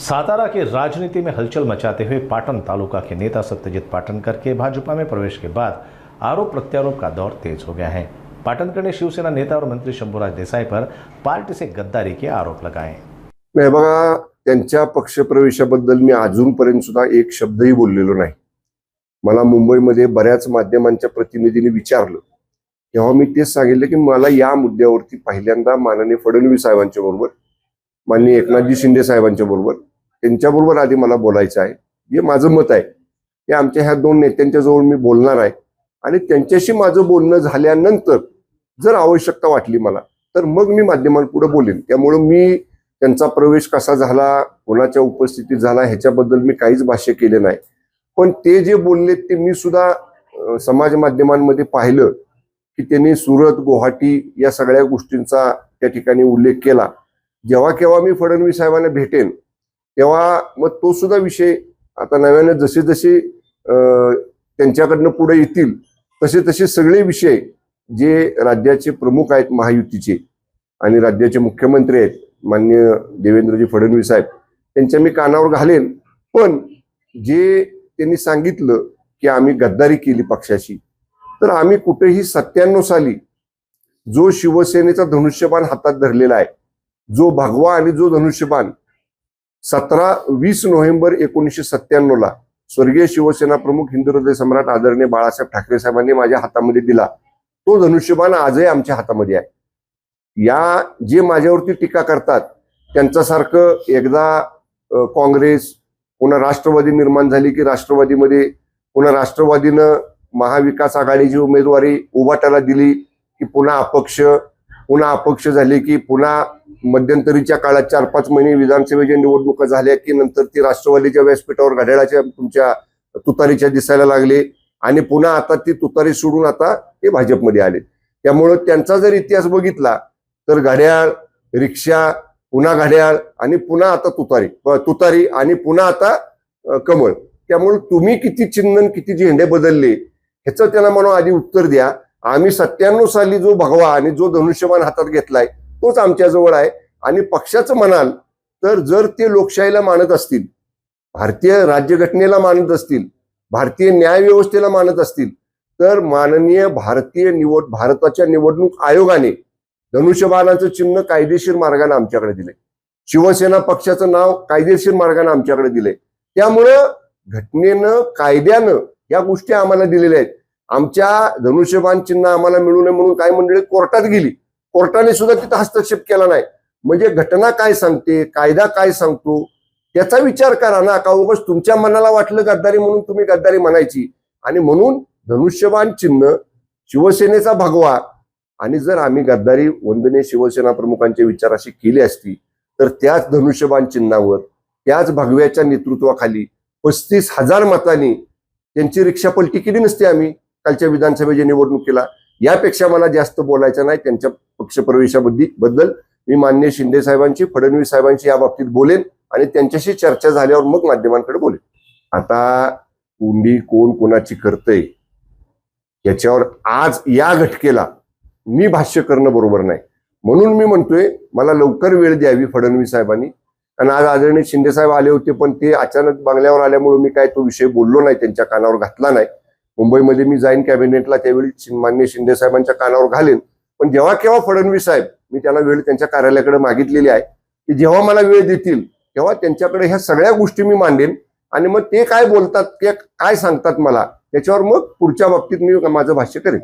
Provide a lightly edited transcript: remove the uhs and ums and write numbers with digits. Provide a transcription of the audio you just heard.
सातारा की राजनीति में हलचल मचाते हुए पाटन तालुका के नेता सत्यजीत पाटनकर के भाजपा में प्रवेश के बाद आरोप प्रत्यारोप का दौर तेज हो गया है। पाटनकर ने शिवसेना नेता और मंत्री शंभूराज देसाई पर पार्टी से गद्दारी के आरोप लगाए। नाही बघा, त्यांच्या पक्षप्रवेशाबद्दल मी अजूनपर्यंत सुद्धा एक शब्दही बोललेलो नाही। मला मुंबईमध्ये बऱ्याच माध्यमांच्या प्रतिनिधींनी विचारलं तेव्हा मी तेच सांगितलं की मला या मुद्द्यावरती पहिल्यांदा माननीय फडणवीस साहेबांच्या बरोबर, माननीय एकनाथजी शिंदे साहेबांच्या बरोबर, त्यांच्याबरोबर आधी मला बोलायचं आहे। हे माझं मत आहे की आमच्या ह्या दोन नेत्यांच्या जवळ मी बोलणार आहे आणि त्यांच्याशी माझं बोलणं झाल्यानंतर जर आवश्यकता वाटली मला तर मग मी माध्यमांपुढे बोलेन। त्यामुळे मी त्यांचा प्रवेश कसा झाला, कोणाच्या उपस्थितीत झाला ह्याच्याबद्दल मी काहीच भाष्य केले नाही। पण ते जे बोलले ते मी सुद्धा समाज माध्यमांमध्ये पाहिलं की त्यांनी सुरत, गुवाहाटी या सगळ्या गोष्टींचा त्या ठिकाणी उल्लेख केला। जेव्हा केव्हा मी फडणवीस साहेबांना भेटेन तेव्हा मग तो सुद्धा विषय आता नव्याने जसे जसे त्यांच्याकडनं पुढे येतील तसे तसे सगळे विषय जे राज्याचे प्रमुख आहेत महायुतीचे आणि राज्याचे मुख्यमंत्री आहेत माननीय देवेंद्रजी फडणवीस साहेब त्यांच्या मी कानावर घालेन। पण जे त्यांनी सांगितलं की आम्ही गद्दारी केली पक्षाशी, तर आम्ही कुठेही 97 साली जो शिवसेनेचा धनुष्यबाण हातात धरलेला आहे, जो भगवा आणि जो धनुष्यबाण 17-20 नोव्हेंबर 1997 ला स्वर्गीय शिवसेना प्रमुख हिंदुहृदय सम्राट आदरणीय बाळासाहेब ठाकरे साहेबांनी माझ्या हातामध्ये दिला, तो धनुष्यबाण आजही आमच्या हातामध्ये आहे। या जे माझ्यावरती टीका करतात त्यांच्यासारखं एकदा काँग्रेस, पुन्हा राष्ट्रवादी निर्माण झाली की राष्ट्रवादीमध्ये पुन्हा राष्ट्रवादीनं महाविकास आघाडीची उमेदवारी उभाटाला दिली की पुन्हा अपक्ष झाले की पुन्हा मध्यंतरीच्या काळात 4-5 महिने विधानसभेच्या निवडणुका झाल्या की नंतर ती राष्ट्रवादीच्या व्यासपीठावर घड्याळाच्या तुमच्या तुतारीच्या दिसायला लागले आणि पुन्हा आता ती तुतारी सोडून आता ते भाजपमध्ये आले। त्यामुळे त्यांचा जर इतिहास बघितला तर घड्याळ, रिक्षा, पुन्हा घड्याळ आणि पुन्हा आता तुतारी आणि पुन्हा आता कमळ। त्यामुळे तुम्ही किती चिन्ह किती झेंडे बदलले ह्याचं त्यांना म्हणून आधी उत्तर द्या। आम्ही 97 साली जो भगवा आणि जो धनुष्यबाण हातात घेतलाय तोच आमच्या जवळ आहे। आणि पक्षाचं म्हणाल तर जर ते लोकशाहीला मानत असतील, भारतीय राज्यघटनेला मानत असतील, भारतीय न्याय व्यवस्थेला मानत असतील तर माननीय भारताच्या निवडणूक आयोगाने धनुष्यबाणाचं चिन्ह कायदेशीर मार्गाने आमच्याकडे दिले, शिवसेना पक्षाचं नाव कायदेशीर मार्गाने आमच्याकडे दिले। त्यामुळं घटनेनं, कायद्यानं या गोष्टी आम्हाला दिलेल्या आहेत। आमच्या धनुष्यबाण चिन्ह आम्हाला मिळू नये म्हणून काय मंडळी कोर्टात गेली, कोर्टाने सुद्धा तिथं हस्तक्षेप केला नाही। म्हणजे घटना काय सांगते, कायदा काय सांगतो त्याचा विचार करा ना, का उगाच तुमच्या मनाला वाटलं गद्दारी म्हणून तुम्ही गद्दारी म्हणायची। आणि म्हणून धनुष्यबाण चिन्ह शिवसेनेचा भगवा, आणि जर आम्ही गद्दारी वंदनीय शिवसेना प्रमुखांच्या विचाराशी केली असती तर त्याच धनुष्यबाण चिन्हावर, त्याच भगव्याच्या नेतृत्वाखाली 35,000 मतांनी त्यांची रिक्षा पलटी केली नसती आम्ही कालच्या विधानसभेच्या निवडणुकीला। यापेक्षा मला जास्त बोलायचं नाही। त्यांच्या पक्षप्रवेशाबद्दल मी माननीय शिंदे साहेबांची, फडणवीस साहेबांची या बाबतीत बोलेन आणि त्यांच्याशी चर्चा झाल्यावर मग माध्यमांकडे बोलेन। आता कोंडी कोण कोणाची करतंय याच्यावर आज या घटकेला मी भाष्य करणं बरोबर नाही। म्हणून मी म्हणतोय मला लवकर वेळ द्यावी फडणवीस साहेबांनी। आणि आज आदरणीय शिंदे साहेब आले होते पण ते अचानक बंगल्यावर आल्यामुळे मी काय तो विषय बोललो नाही, त्यांच्या कानावर घातला नाही। मुंबईमध्ये मी जाईन कॅबिनेटला त्यावेळी माननीय शिंदे साहेबांच्या कानावर घालेन। पण जेव्हा केव्हा फडणवीस साहेब, मी त्यांना वेळ त्यांच्या कार्यालयाकडे मागितलेली आहे की जेव्हा मला वेळ देतील तेव्हा त्यांच्याकडे ह्या सगळ्या गोष्टी मी मांडेन आणि मग ते काय बोलतात, ते काय सांगतात मला त्याच्यावर मग पुढच्या बाबतीत मी माझं भाष्य करेन।